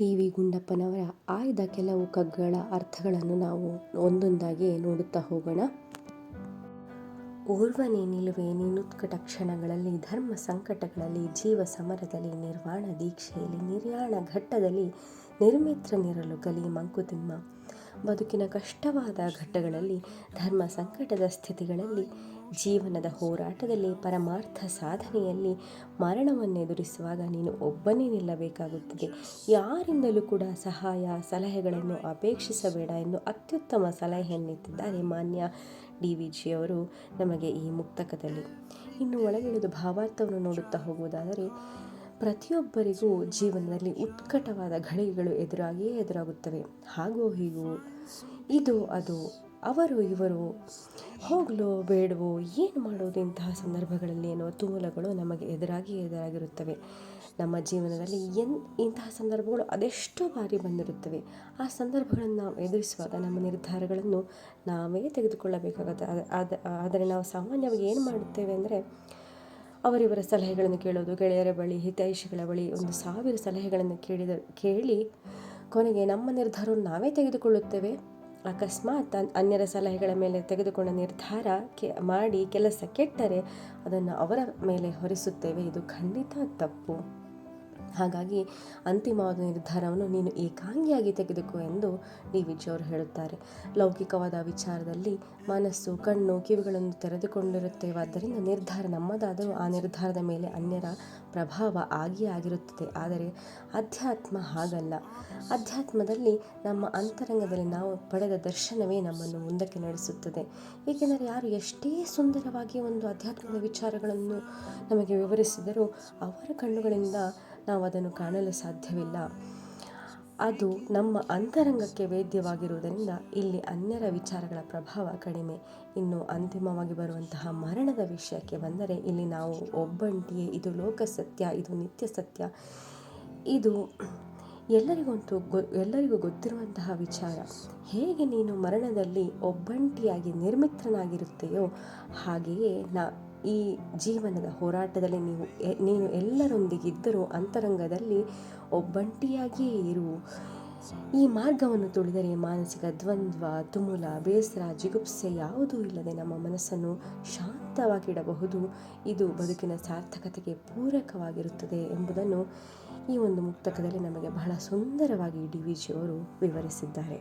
TV. ಗುಂಡಪ್ಪನವರ ಆಯ್ದ ಕೆಲವು ಕಗ್ಗಗಳ ಅರ್ಥಗಳನ್ನು ನಾವು ಒಂದೊಂದಾಗಿ ನೋಡುತ್ತಾ ಹೋಗೋಣ. ಓರ್ವನೇ ನಿಲುವೆ ನೀನುತ್ಕಟ ಕ್ಷಣಗಳಲ್ಲಿ, ಧರ್ಮ ಸಂಕಟಗಳಲ್ಲಿ, ಜೀವ ಸಮರದಲ್ಲಿ, ನಿರ್ವಾಣ ದೀಕ್ಷೆಯಲ್ಲಿ, ನಿರ್ಯಾಣ ಘಟ್ಟದಲ್ಲಿ, ನಿರ್ಮಿತ್ರನಿರಲು ಕಲಿ ಮಂಕುತಿಮ್ಮ. ಬದುಕಿನ ಕಷ್ಟವಾದ ಘಟ್ಟಗಳಲ್ಲಿ, ಧರ್ಮ ಸಂಕಟದ ಸ್ಥಿತಿಗಳಲ್ಲಿ, ಜೀವನದ ಹೋರಾಟದಲ್ಲಿ, ಪರಮಾರ್ಥ ಸಾಧನೆಯಲ್ಲಿ, ಮರಣವನ್ನೆದುರಿಸುವಾಗ ನೀನು ಒಬ್ಬನೇ ನಿಲ್ಲಬೇಕಾಗುತ್ತದೆ. ಯಾರಿಂದಲೂ ಕೂಡ ಸಹಾಯ ಸಲಹೆಗಳನ್ನು ಅಪೇಕ್ಷಿಸಬೇಡ ಎಂದು ಅತ್ಯುತ್ತಮ ಸಲಹೆಯನ್ನಿತ್ತಿದ್ದಾರೆ ಮಾನ್ಯ ಡಿ.ವಿ.ಜಿ. ಅವರು ನಮಗೆ ಈ ಮುಕ್ತಕದಲ್ಲಿ. ಇನ್ನು ಒಳಗಿಳಿದು ಭಾವಾರ್ಥವನ್ನು ನೋಡುತ್ತಾ ಹೋಗುವುದಾದರೆ, ಪ್ರತಿಯೊಬ್ಬರಿಗೂ ಜೀವನದಲ್ಲಿ ಉತ್ಕಟವಾದ ಘಳಿಗೆಗಳು ಎದುರಾಗಿಯೇ ಎದುರಾಗುತ್ತವೆ. ಹಾಗೋ ಹೀಗೋ, ಇದು ಅದು, ಅವರು ಇವರು, ಹೋಗಲೋ ಬೇಡವೋ, ಏನು ಮಾಡೋದು, ಇಂತಹ ಸಂದರ್ಭಗಳಲ್ಲಿ ಎನ್ನುವ ತುಮುಲಗಳು ನಮಗೆ ಎದುರಾಗಿರುತ್ತವೆ. ನಮ್ಮ ಜೀವನದಲ್ಲಿ ಇಂತಹ ಸಂದರ್ಭಗಳು ಅದೆಷ್ಟೋ ಬಾರಿ ಬಂದಿರುತ್ತವೆ. ಆ ಸಂದರ್ಭಗಳನ್ನು ನಾವು ಎದುರಿಸುವಾಗ ನಮ್ಮ ನಿರ್ಧಾರಗಳನ್ನು ನಾವೇ ತೆಗೆದುಕೊಳ್ಳಬೇಕಾಗುತ್ತೆ. ಆದರೆ ನಾವು ಸಾಮಾನ್ಯವಾಗಿ ಏನು ಮಾಡುತ್ತೇವೆ ಅಂದರೆ, ಅವರಿವರ ಸಲಹೆಗಳನ್ನು ಕೇಳೋದು, ಗೆಳೆಯರ ಬಳಿ, ಹಿತೈಷಿಗಳ ಬಳಿ 1000 ಸಲಹೆಗಳನ್ನು ಕೇಳಿ ಕೊನೆಗೆ ನಮ್ಮ ನಿರ್ಧಾರವನ್ನು ನಾವೇ ತೆಗೆದುಕೊಳ್ಳುತ್ತೇವೆ. ಅಕಸ್ಮಾತ್ ಅನ್ಯರ ಸಲಹೆಗಳ ಮೇಲೆ ತೆಗೆದುಕೊಂಡ ನಿರ್ಧಾರ ಮಾಡಿ ಕೆಲಸ ಕೆಟ್ಟರೆ ಅದನ್ನು ಅವರ ಮೇಲೆ ಹೊರಿಸುತ್ತೇವೆ. ಇದು ಖಂಡಿತ ತಪ್ಪು. ಹಾಗಾಗಿ ಅಂತಿಮವಾದ ನಿರ್ಧಾರವನ್ನು ನೀನು ಏಕಾಂಗಿಯಾಗಿ ತೆಗೆದುಕೋ ಎಂದು ಡಿ.ವಿ.ಜಿ. ಅವರು ಹೇಳುತ್ತಾರೆ. ಲೌಕಿಕವಾದ ವಿಚಾರದಲ್ಲಿ ಮನಸ್ಸು, ಕಣ್ಣು, ಕಿವಿಗಳನ್ನು ತೆರೆದುಕೊಂಡಿರುತ್ತೇವೆ. ಆದ್ದರಿಂದ ನಿರ್ಧಾರ ನಮ್ಮದಾದರೂ ಆ ನಿರ್ಧಾರದ ಮೇಲೆ ಅನ್ಯರ ಪ್ರಭಾವ ಆಗಿರುತ್ತದೆ. ಆದರೆ ಅಧ್ಯಾತ್ಮ ಹಾಗಲ್ಲ. ಅಧ್ಯಾತ್ಮದಲ್ಲಿ ನಮ್ಮ ಅಂತರಂಗದಲ್ಲಿ ನಾವು ಪಡೆದ ದರ್ಶನವೇ ನಮ್ಮನ್ನು ಮುಂದಕ್ಕೆ ನಡೆಸುತ್ತದೆ. ಏಕೆಂದರೆ ಯಾರು ಎಷ್ಟೇ ಸುಂದರವಾಗಿ ಒಂದು ಅಧ್ಯಾತ್ಮದ ವಿಚಾರಗಳನ್ನು ನಮಗೆ ವಿವರಿಸಿದರೂ ಅವರ ಕಣ್ಣುಗಳಿಂದ ನಾವು ಅದನ್ನು ಕಾಣಲು ಸಾಧ್ಯವಿಲ್ಲ. ಅದು ನಮ್ಮ ಅಂತರಂಗಕ್ಕೆ ವೇದ್ಯವಾಗಿರುವುದರಿಂದ ಇಲ್ಲಿ ಅನ್ಯರ ವಿಚಾರಗಳ ಪ್ರಭಾವ ಕಡಿಮೆ. ಇನ್ನು ಅಂತಿಮವಾಗಿ ಬರುವಂತಹ ಮರಣದ ವಿಷಯಕ್ಕೆ ಬಂದರೆ, ಇಲ್ಲಿ ನಾವು ಒಬ್ಬಂಟಿಯೇ. ಇದು ಲೋಕ ಸತ್ಯ, ಇದು ನಿತ್ಯ ಸತ್ಯ. ಇದು ಎಲ್ಲರಿಗೂ ಗೊತ್ತಿರುವಂತಹ ವಿಚಾರ. ಹೇಗೆ ನೀನು ಮರಣದಲ್ಲಿ ಒಬ್ಬಂಟಿಯಾಗಿ ನಿರ್ಮಿತ್ರನಾಗಿರುತ್ತೆಯೋ, ಹಾಗೆಯೇ ಈ ಜೀವನದ ಹೋರಾಟದಲ್ಲಿ ನೀನು ಎಲ್ಲರೊಂದಿಗಿದ್ದರೂ ಅಂತರಂಗದಲ್ಲಿ ಒಬ್ಬಂಟಿಯಾಗಿಯೇ ಇರು. ಈ ಮಾರ್ಗವನ್ನು ತುಳಿದರೆ ಮಾನಸಿಕ ದ್ವಂದ್ವ, ತುಮುಲ, ಬೇಸರ, ಜಿಗುಪ್ಸೆ ಯಾವುದೂ ಇಲ್ಲದೆ ನಮ್ಮ ಮನಸ್ಸನ್ನು ಶಾಂತವಾಗಿಡಬಹುದು. ಇದು ಬದುಕಿನ ಸಾರ್ಥಕತೆಗೆ ಪೂರಕವಾಗಿರುತ್ತದೆ ಎಂಬುದನ್ನು ಈ ಒಂದು ಮುಕ್ತಕದಲ್ಲಿ ನಮಗೆ ಬಹಳ ಸುಂದರವಾಗಿ ಡಿ.ವಿ.ಜಿ. ಅವರು ವಿವರಿಸಿದ್ದಾರೆ.